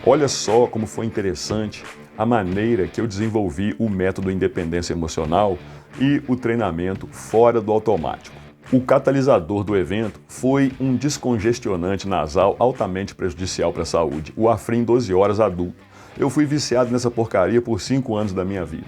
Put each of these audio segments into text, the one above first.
Olha só como foi interessante a maneira que eu desenvolvi o método Independência Emocional e o treinamento fora do automático. O catalisador do evento foi um descongestionante nasal altamente prejudicial para a saúde, o Afrin 12 horas adulto. Eu fui viciado nessa porcaria por 5 anos da minha vida.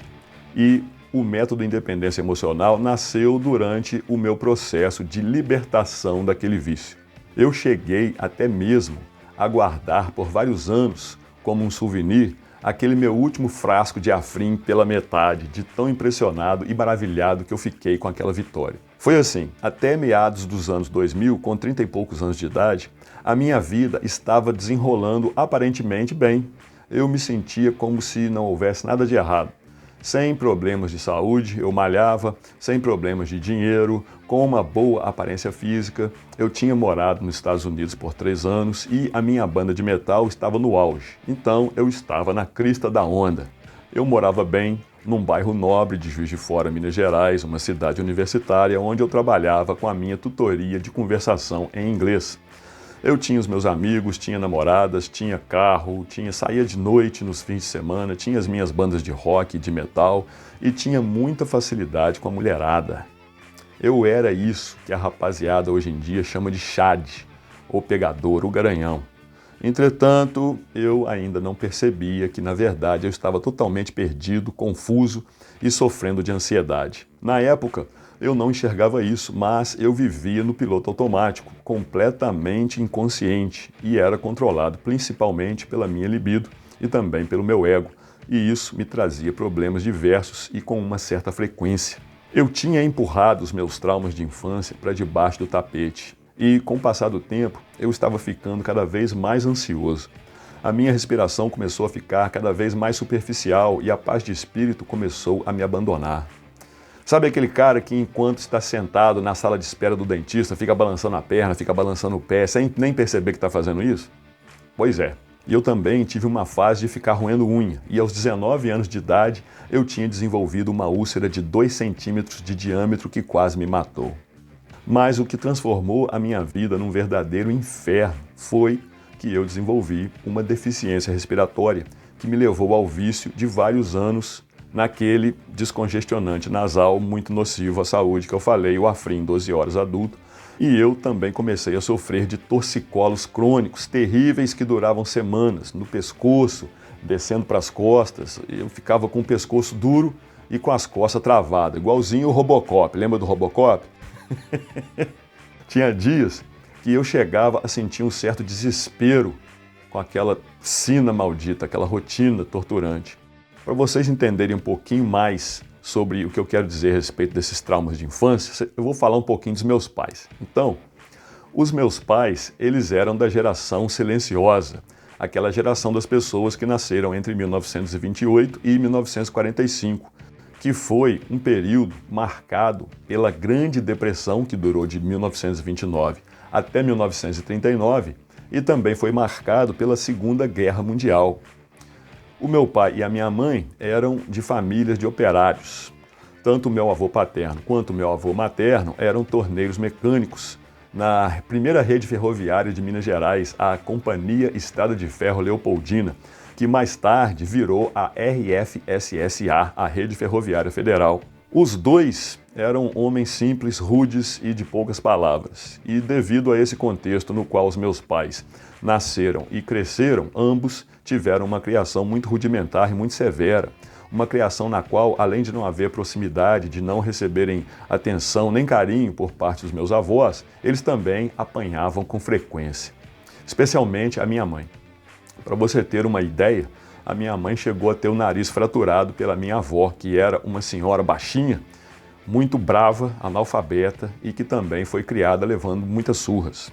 E o método Independência Emocional nasceu durante o meu processo de libertação daquele vício. Eu cheguei até mesmo a guardar por vários anos, como um souvenir, aquele meu último frasco de Afrin pela metade, de tão impressionado e maravilhado que eu fiquei com aquela vitória. Foi assim, até meados dos anos 2000, com 30 e poucos anos de idade, a minha vida estava desenrolando aparentemente bem. Eu me sentia como se não houvesse nada de errado. Sem problemas de saúde, eu malhava, sem problemas de dinheiro, com uma boa aparência física. Eu tinha morado nos Estados Unidos por 3 anos e a minha banda de metal estava no auge. Então eu estava na crista da onda. Eu morava bem, num bairro nobre de Juiz de Fora, Minas Gerais, uma cidade universitária onde eu trabalhava com a minha tutoria de conversação em inglês. Eu tinha os meus amigos, tinha namoradas, tinha carro, saía de noite nos fins de semana, tinha as minhas bandas de rock e de metal e tinha muita facilidade com a mulherada. Eu era isso que a rapaziada hoje em dia chama de chad, ou pegador, ou garanhão. Entretanto, eu ainda não percebia que, na verdade, eu estava totalmente perdido, confuso e sofrendo de ansiedade. Na época, eu não enxergava isso, mas eu vivia no piloto automático, completamente inconsciente, e era controlado principalmente pela minha libido e também pelo meu ego, e isso me trazia problemas diversos e com uma certa frequência. Eu tinha empurrado os meus traumas de infância para debaixo do tapete, e com o passar do tempo, eu estava ficando cada vez mais ansioso. A minha respiração começou a ficar cada vez mais superficial e a paz de espírito começou a me abandonar. Sabe aquele cara que enquanto está sentado na sala de espera do dentista, fica balançando a perna, fica balançando o pé, sem nem perceber que está fazendo isso? Pois é. E eu também tive uma fase de ficar roendo unha, e aos 19 anos de idade eu tinha desenvolvido uma úlcera de 2 centímetros de diâmetro que quase me matou. Mas o que transformou a minha vida num verdadeiro inferno foi que eu desenvolvi uma deficiência respiratória que me levou ao vício de vários anos naquele descongestionante nasal muito nocivo à saúde que eu falei, o Afrin 12 horas adulto, e eu também comecei a sofrer de torcicolos crônicos terríveis que duravam semanas, no pescoço, descendo para as costas. Eu ficava com o pescoço duro e com as costas travadas, igualzinho o Robocop. Lembra do Robocop? Tinha dias que eu chegava a sentir um certo desespero com aquela sina maldita, aquela rotina torturante. Para vocês entenderem um pouquinho mais sobre o que eu quero dizer a respeito desses traumas de infância, eu vou falar um pouquinho dos meus pais. Então, os meus pais, eles eram da geração silenciosa, aquela geração das pessoas que nasceram entre 1928 e 1945, que foi um período marcado pela Grande Depressão, que durou de 1929 até 1939, e também foi marcado pela Segunda Guerra Mundial. O meu pai e a minha mãe eram de famílias de operários. Tanto o meu avô paterno quanto o meu avô materno eram torneiros mecânicos na primeira rede ferroviária de Minas Gerais, a Companhia Estrada de Ferro Leopoldina, que mais tarde virou a RFSSA, a Rede Ferroviária Federal. Os dois eram homens simples, rudes e de poucas palavras. E devido a esse contexto no qual os meus pais nasceram e cresceram, ambos tiveram uma criação muito rudimentar e muito severa. Uma criação na qual, além de não haver proximidade, de não receberem atenção nem carinho por parte dos meus avós, eles também apanhavam com frequência. Especialmente a minha mãe. Para você ter uma ideia, a minha mãe chegou a ter o nariz fraturado pela minha avó, que era uma senhora baixinha, muito brava, analfabeta e que também foi criada levando muitas surras.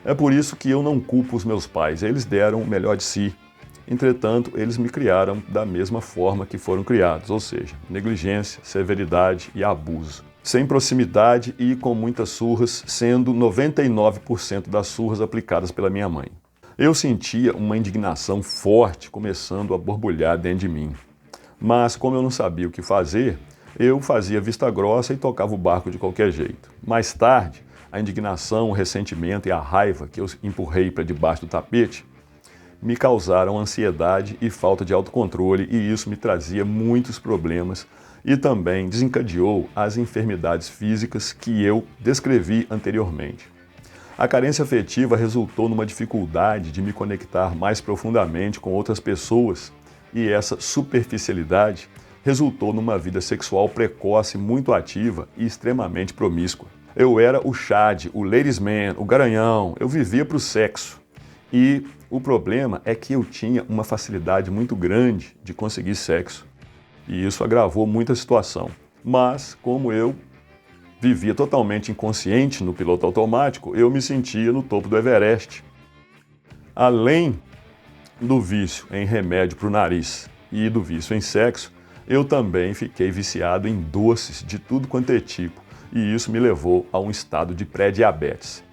É por isso que eu não culpo os meus pais, eles deram o melhor de si. Entretanto, eles me criaram da mesma forma que foram criados, ou seja, negligência, severidade e abuso. Sem proximidade e com muitas surras, sendo 99% das surras aplicadas pela minha mãe. Eu sentia uma indignação forte começando a borbulhar dentro de mim. Mas como eu não sabia o que fazer, eu fazia vista grossa e tocava o barco de qualquer jeito. Mais tarde, a indignação, o ressentimento e a raiva que eu empurrei para debaixo do tapete me causaram ansiedade e falta de autocontrole, e isso me trazia muitos problemas e também desencadeou as enfermidades físicas que eu descrevi anteriormente. A carência afetiva resultou numa dificuldade de me conectar mais profundamente com outras pessoas, e essa superficialidade resultou numa vida sexual precoce, muito ativa e extremamente promíscua. Eu era o Chad, o ladies man, o garanhão, eu vivia para o sexo. E o problema é que eu tinha uma facilidade muito grande de conseguir sexo. E isso agravou muito a situação. Mas, como eu vivia totalmente inconsciente no piloto automático, eu me sentia no topo do Everest. Além do vício em remédio para o nariz e do vício em sexo, eu também fiquei viciado em doces de tudo quanto é tipo, e isso me levou a um estado de pré-diabetes.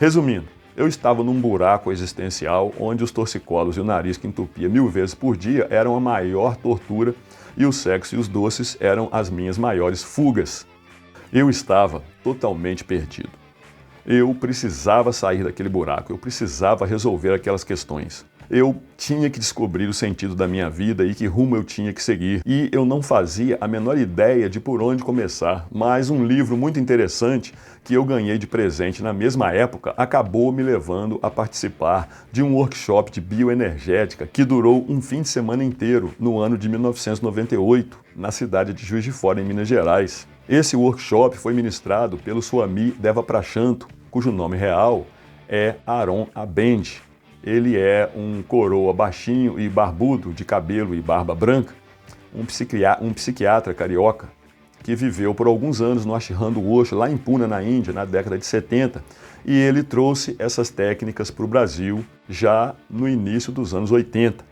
Resumindo, eu estava num buraco existencial onde os torcicolos e o nariz que entupia 1000 vezes por dia eram a maior tortura, e o sexo e os doces eram as minhas maiores fugas. Eu estava totalmente perdido. Eu precisava sair daquele buraco, eu precisava resolver aquelas questões. Eu tinha que descobrir o sentido da minha vida e que rumo eu tinha que seguir. E eu não fazia a menor ideia de por onde começar, mas um livro muito interessante que eu ganhei de presente na mesma época acabou me levando a participar de um workshop de bioenergética que durou um fim de semana inteiro no ano de 1998, na cidade de Juiz de Fora, em Minas Gerais. Esse workshop foi ministrado pelo Swami Deva Prashanto, cujo nome real é Aaron Abend. Ele é um coroa baixinho e barbudo, de cabelo e barba branca, um psiquiatra carioca que viveu por alguns anos no Ashram do Osho, lá em Pune, na Índia, na década de 70, e ele trouxe essas técnicas para o Brasil já no início dos anos 80.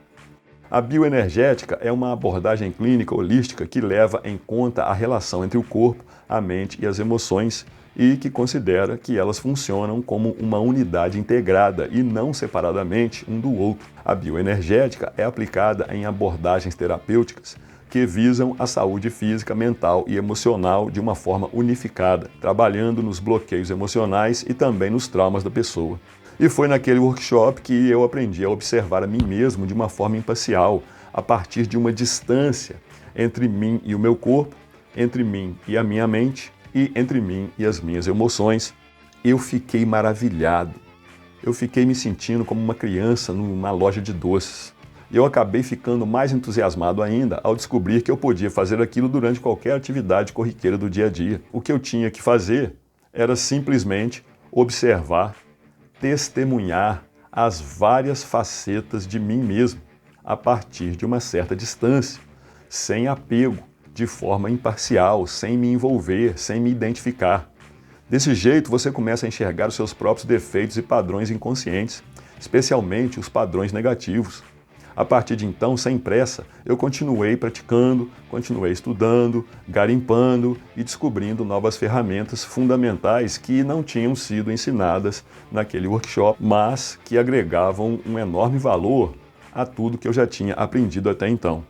A bioenergética é uma abordagem clínica holística que leva em conta a relação entre o corpo, a mente e as emoções, e que considera que elas funcionam como uma unidade integrada e não separadamente um do outro. A bioenergética é aplicada em abordagens terapêuticas que visam a saúde física, mental e emocional de uma forma unificada, trabalhando nos bloqueios emocionais e também nos traumas da pessoa. E foi naquele workshop que eu aprendi a observar a mim mesmo de uma forma imparcial, a partir de uma distância entre mim e o meu corpo, entre mim e a minha mente, e entre mim e as minhas emoções. Eu fiquei maravilhado. Eu fiquei me sentindo como uma criança numa loja de doces. E eu acabei ficando mais entusiasmado ainda ao descobrir que eu podia fazer aquilo durante qualquer atividade corriqueira do dia a dia. O que eu tinha que fazer era simplesmente observar, testemunhar as várias facetas de mim mesmo, a partir de uma certa distância, sem apego, de forma imparcial, sem me envolver, sem me identificar. Desse jeito, você começa a enxergar os seus próprios defeitos e padrões inconscientes, especialmente os padrões negativos. A partir de então, sem pressa, eu continuei praticando, continuei estudando, garimpando e descobrindo novas ferramentas fundamentais que não tinham sido ensinadas naquele workshop, mas que agregavam um enorme valor a tudo que eu já tinha aprendido até então.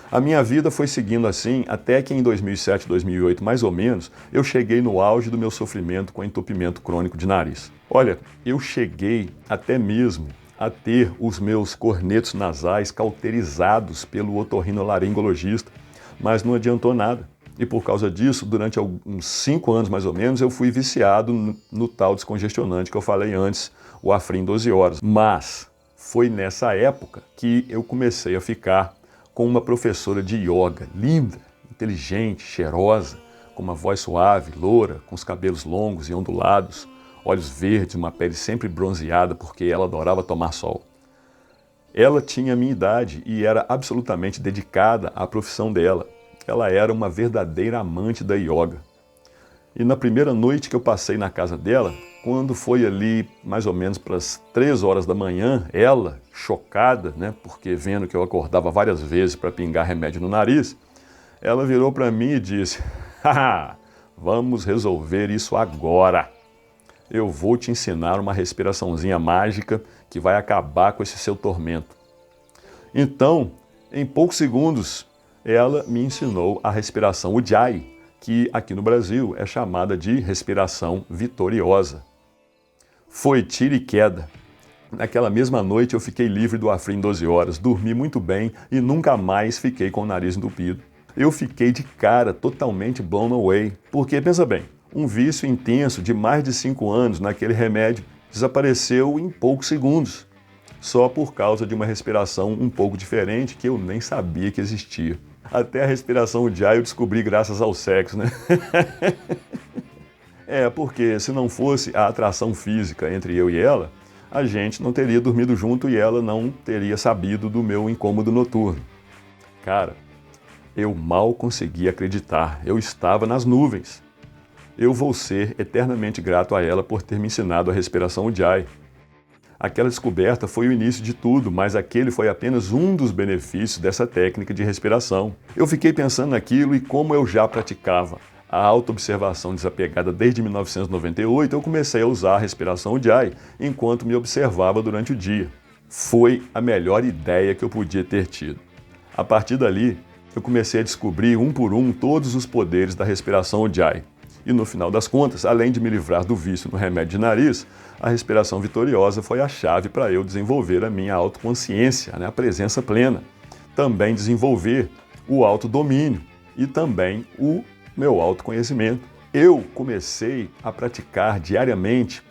A minha vida foi seguindo assim até que em 2007, 2008, mais ou menos, eu cheguei no auge do meu sofrimento com entupimento crônico de nariz. Olha, eu cheguei até mesmo a ter os meus cornetos nasais cauterizados pelo otorrinolaringologista, mas não adiantou nada. E por causa disso, durante uns 5 anos mais ou menos, eu fui viciado no tal descongestionante que eu falei antes, o Afrin 12 horas. Mas foi nessa época que eu comecei a ficar com uma professora de yoga, linda, inteligente, cheirosa, com uma voz suave, loura, com os cabelos longos e ondulados, olhos verdes, uma pele sempre bronzeada porque ela adorava tomar sol. Ela tinha a minha idade e era absolutamente dedicada à profissão dela. Ela era uma verdadeira amante da yoga. E na primeira noite que eu passei na casa dela, quando foi ali mais ou menos para as 3 horas da manhã, ela, chocada, porque vendo que eu acordava várias vezes para pingar remédio no nariz, ela virou para mim e disse: "Haha, vamos resolver isso agora. Eu vou te ensinar uma respiraçãozinha mágica que vai acabar com esse seu tormento." Então, em poucos segundos, ela me ensinou a respiração Ujjayi, que aqui no Brasil é chamada de respiração vitoriosa. Foi tiro e queda. Naquela mesma noite eu fiquei livre do Afrin 12 horas, dormi muito bem e nunca mais fiquei com o nariz entupido. Eu fiquei de cara totalmente blown away, porque, pensa bem, um vício intenso de mais de 5 anos naquele remédio desapareceu em poucos segundos, só por causa de uma respiração um pouco diferente que eu nem sabia que existia. Até a respiração Ujjayi eu descobri graças ao sexo, né? Porque se não fosse a atração física entre eu e ela, a gente não teria dormido junto e ela não teria sabido do meu incômodo noturno. Cara, eu mal conseguia acreditar, eu estava nas nuvens. Eu vou ser eternamente grato a ela por ter me ensinado a respiração Ujjayi. Aquela descoberta foi o início de tudo, mas aquele foi apenas um dos benefícios dessa técnica de respiração. Eu fiquei pensando naquilo e como eu já praticava a autoobservação desapegada desde 1998, eu comecei a usar a respiração Ujjayi enquanto me observava durante o dia. Foi a melhor ideia que eu podia ter tido. A partir dali, eu comecei a descobrir um por um todos os poderes da respiração Ujjayi. E no final das contas, além de me livrar do vício no remédio de nariz, a respiração vitoriosa foi a chave para eu desenvolver a minha autoconsciência, a presença plena. Também desenvolver o autodomínio e também o meu autoconhecimento. Eu comecei a praticar diariamente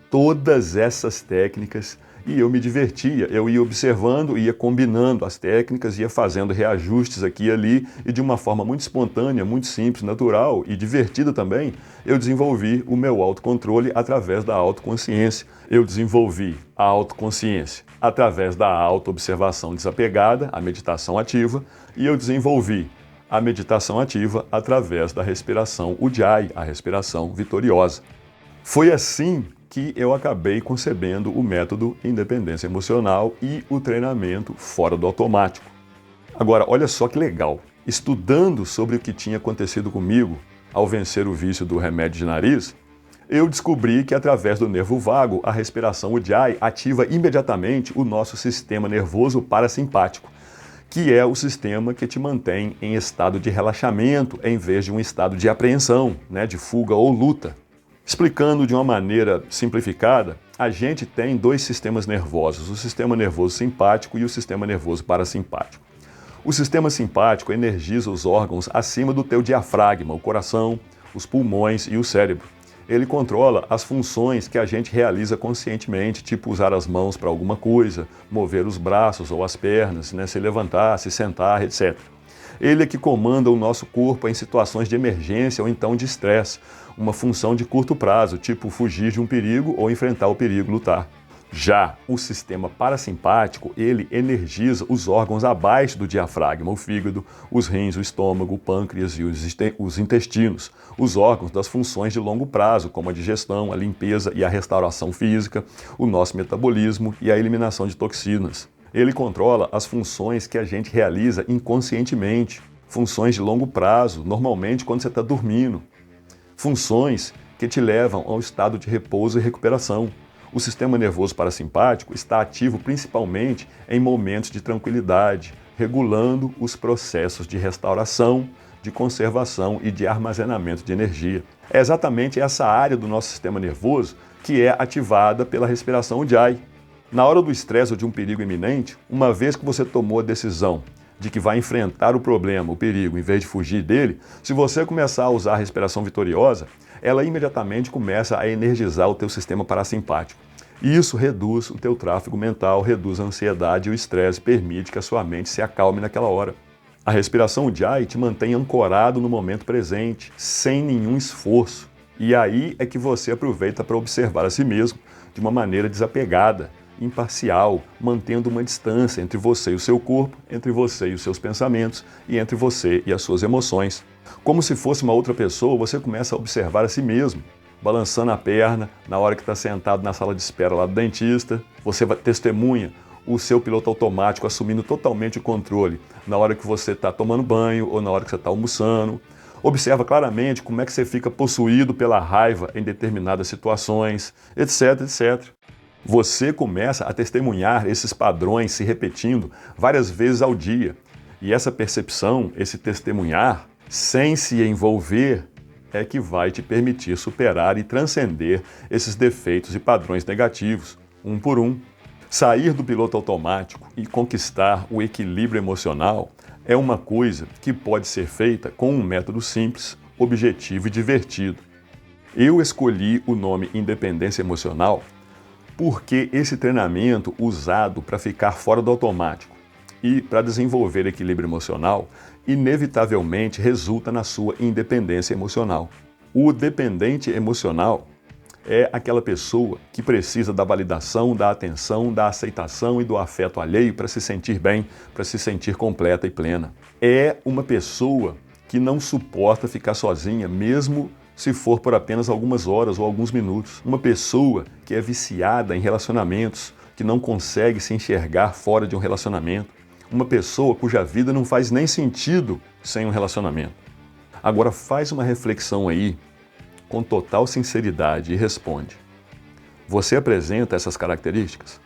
todas essas técnicas e eu me divertia. Eu ia observando, ia combinando as técnicas, ia fazendo reajustes aqui e ali e de uma forma muito espontânea, muito simples, natural e divertida também, eu desenvolvi o meu autocontrole através da autoconsciência. Eu desenvolvi a autoconsciência através da autoobservação desapegada, a meditação ativa, e eu desenvolvi a meditação ativa através da respiração Ujjayi, a respiração vitoriosa. Foi assim que eu acabei concebendo o método Independência Emocional e o treinamento fora do automático. Agora, olha só que legal. Estudando sobre o que tinha acontecido comigo ao vencer o vício do remédio de nariz, eu descobri que através do nervo vago, a respiração Ujjayi ativa imediatamente o nosso sistema nervoso parasimpático, que é o sistema que te mantém em estado de relaxamento em vez de um estado de apreensão, de fuga ou luta. Explicando de uma maneira simplificada, a gente tem dois sistemas nervosos, o sistema nervoso simpático e o sistema nervoso parasimpático. O sistema simpático energiza os órgãos acima do teu diafragma, o coração, os pulmões e o cérebro. Ele controla as funções que a gente realiza conscientemente, tipo usar as mãos para alguma coisa, mover os braços ou as pernas, se levantar, se sentar, etc. Ele é que comanda o nosso corpo em situações de emergência ou então de estresse, uma função de curto prazo, tipo fugir de um perigo ou enfrentar o perigo, lutar. Já o sistema parasimpático, ele energiza os órgãos abaixo do diafragma, o fígado, os rins, o estômago, o pâncreas e os intestinos, os órgãos das funções de longo prazo, como a digestão, a limpeza e a restauração física, o nosso metabolismo e a eliminação de toxinas. Ele controla as funções que a gente realiza inconscientemente, funções de longo prazo, normalmente quando você está dormindo, funções que te levam ao estado de repouso e recuperação. O sistema nervoso parasimpático está ativo principalmente em momentos de tranquilidade, regulando os processos de restauração, de conservação e de armazenamento de energia. É exatamente essa área do nosso sistema nervoso que é ativada pela respiração Ujjayi. Na hora do estresse ou de um perigo iminente, uma vez que você tomou a decisão de que vai enfrentar o problema, o perigo, em vez de fugir dele, se você começar a usar a respiração vitoriosa, ela imediatamente começa a energizar o teu sistema parasimpático. E isso reduz o teu tráfego mental, reduz a ansiedade e o estresse, permite que a sua mente se acalme naquela hora. A respiração Ujjayi te mantém ancorado no momento presente, sem nenhum esforço. E aí é que você aproveita para observar a si mesmo de uma maneira desapegada, imparcial, mantendo uma distância entre você e o seu corpo, entre você e os seus pensamentos e entre você e as suas emoções. Como se fosse uma outra pessoa, você começa a observar a si mesmo, balançando a perna na hora que está sentado na sala de espera lá do dentista. Você testemunha o seu piloto automático assumindo totalmente o controle na hora que você está tomando banho ou na hora que você está almoçando. Observa claramente como é que você fica possuído pela raiva em determinadas situações, etc, etc. Você começa a testemunhar esses padrões se repetindo várias vezes ao dia. E essa percepção, esse testemunhar, sem se envolver, é que vai te permitir superar e transcender esses defeitos e padrões negativos, um por um. Sair do piloto automático e conquistar o equilíbrio emocional é uma coisa que pode ser feita com um método simples, objetivo e divertido. Eu escolhi o nome independência emocional porque esse treinamento usado para ficar fora do automático e para desenvolver equilíbrio emocional inevitavelmente resulta na sua independência emocional. O dependente emocional é aquela pessoa que precisa da validação, da atenção, da aceitação e do afeto alheio para se sentir bem, para se sentir completa e plena. É uma pessoa que não suporta ficar sozinha, mesmo se for por apenas algumas horas ou alguns minutos. Uma pessoa que é viciada em relacionamentos, que não consegue se enxergar fora de um relacionamento. Uma pessoa cuja vida não faz nem sentido sem um relacionamento. Agora faz uma reflexão aí, com total sinceridade, e responde: você apresenta essas características?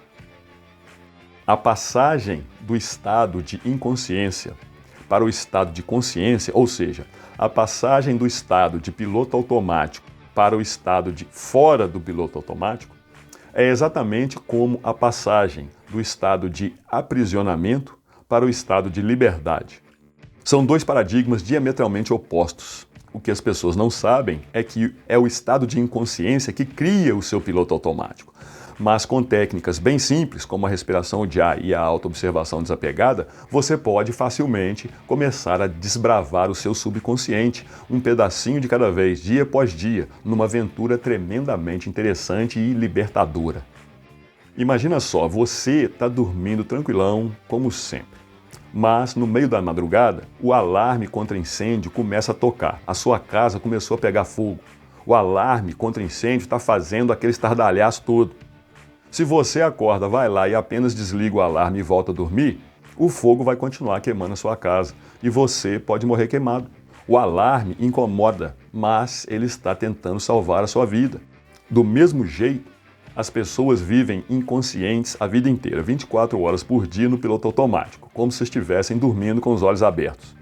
A passagem do estado de inconsciência para o estado de consciência, ou seja, a passagem do estado de piloto automático para o estado de fora do piloto automático, é exatamente como a passagem do estado de aprisionamento para o estado de liberdade. São dois paradigmas diametralmente opostos. O que as pessoas não sabem é que é o estado de inconsciência que cria o seu piloto automático. Mas com técnicas bem simples, como a respiração Ujjayi e a autoobservação desapegada, você pode facilmente começar a desbravar o seu subconsciente, um pedacinho de cada vez, dia após dia, numa aventura tremendamente interessante e libertadora. Imagina só, você está dormindo tranquilão, como sempre. Mas, no meio da madrugada, o alarme contra incêndio começa a tocar. A sua casa começou a pegar fogo. O alarme contra incêndio está fazendo aquele estardalhaço todo. Se você acorda, vai lá e apenas desliga o alarme e volta a dormir, o fogo vai continuar queimando a sua casa e você pode morrer queimado. O alarme incomoda, mas ele está tentando salvar a sua vida. Do mesmo jeito, as pessoas vivem inconscientes a vida inteira, 24 horas por dia no piloto automático, como se estivessem dormindo com os olhos abertos.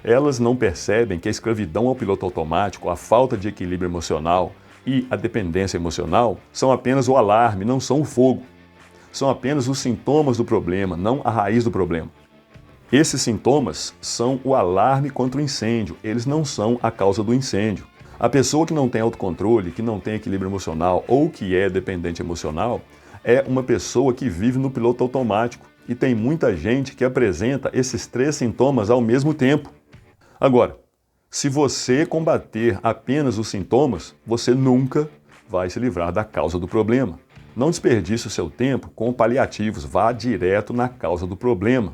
Elas não percebem que a escravidão ao piloto automático, a falta de equilíbrio emocional e a dependência emocional são apenas o alarme, não são o fogo. São apenas os sintomas do problema, não a raiz do problema. Esses sintomas são o alarme contra o incêndio, eles não são a causa do incêndio. A pessoa que não tem autocontrole, que não tem equilíbrio emocional ou que é dependente emocional é uma pessoa que vive no piloto automático e tem muita gente que apresenta esses três sintomas ao mesmo tempo. Agora, se você combater apenas os sintomas, você nunca vai se livrar da causa do problema. Não desperdice o seu tempo com paliativos, vá direto na causa do problema.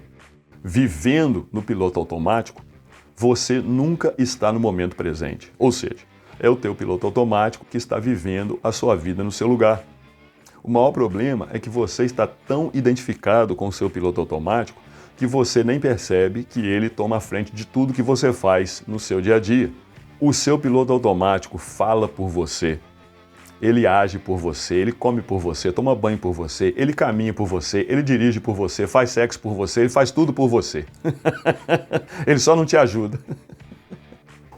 Vivendo no piloto automático, você nunca está no momento presente. Ou seja, é o teu piloto automático que está vivendo a sua vida no seu lugar. O maior problema é que você está tão identificado com o seu piloto automático que você nem percebe que ele toma a frente de tudo que você faz no seu dia a dia. O seu piloto automático fala por você, ele age por você, ele come por você, toma banho por você, ele caminha por você, ele dirige por você, faz sexo por você, ele faz tudo por você. Ele só não te ajuda.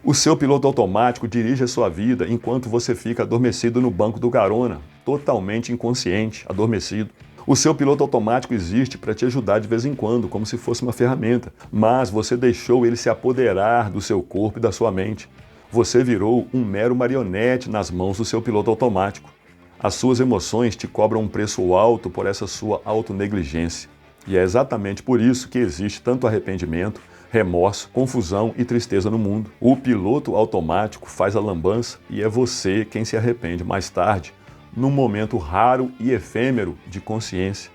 O seu piloto automático dirige a sua vida enquanto você fica adormecido no banco do carona, totalmente inconsciente, adormecido. O seu piloto automático existe para te ajudar de vez em quando, como se fosse uma ferramenta, mas você deixou ele se apoderar do seu corpo e da sua mente. Você virou um mero marionete nas mãos do seu piloto automático. As suas emoções te cobram um preço alto por essa sua autonegligência. E é exatamente por isso que existe tanto arrependimento, remorso, confusão e tristeza no mundo. O piloto automático faz a lambança e é você quem se arrepende mais tarde, num momento raro e efêmero de consciência,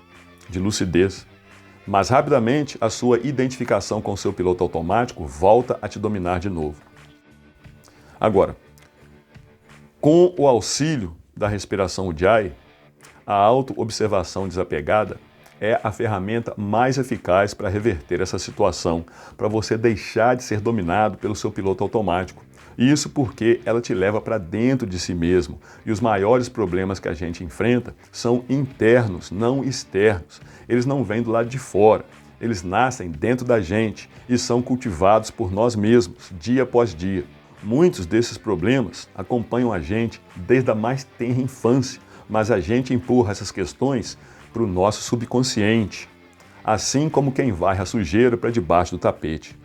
de lucidez. Mas rapidamente a sua identificação com o seu piloto automático volta a te dominar de novo. Agora, com o auxílio da respiração Ujjayi, a autoobservação desapegada é a ferramenta mais eficaz para reverter essa situação, para você deixar de ser dominado pelo seu piloto automático. Isso porque ela te leva para dentro de si mesmo. E os maiores problemas que a gente enfrenta são internos, não externos. Eles não vêm do lado de fora. Eles nascem dentro da gente e são cultivados por nós mesmos, dia após dia. Muitos desses problemas acompanham a gente desde a mais tenra infância, mas a gente empurra essas questões para o nosso subconsciente, assim como quem varre a sujeira para debaixo do tapete.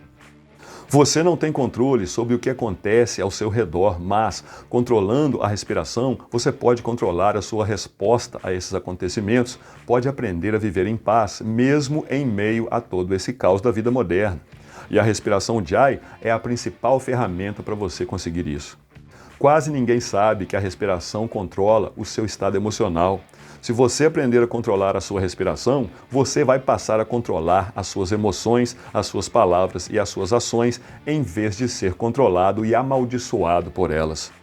Você não tem controle sobre o que acontece ao seu redor, mas, controlando a respiração, você pode controlar a sua resposta a esses acontecimentos, pode aprender a viver em paz, mesmo em meio a todo esse caos da vida moderna. E a respiração Ujjayi é a principal ferramenta para você conseguir isso. Quase ninguém sabe que a respiração controla o seu estado emocional. Se você aprender a controlar a sua respiração, você vai passar a controlar as suas emoções, as suas palavras e as suas ações, em vez de ser controlado e amaldiçoado por elas.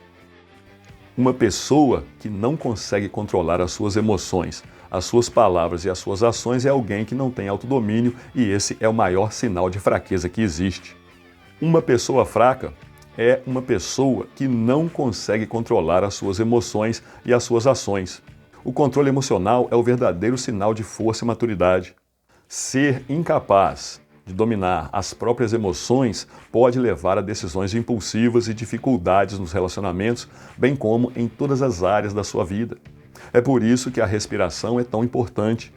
Uma pessoa que não consegue controlar as suas emoções, as suas palavras e as suas ações é alguém que não tem autodomínio, e esse é o maior sinal de fraqueza que existe. Uma pessoa fraca é uma pessoa que não consegue controlar as suas emoções e as suas ações. O controle emocional é o verdadeiro sinal de força e maturidade. Ser incapaz de dominar as próprias emoções pode levar a decisões impulsivas e dificuldades nos relacionamentos, bem como em todas as áreas da sua vida. É por isso que a respiração é tão importante.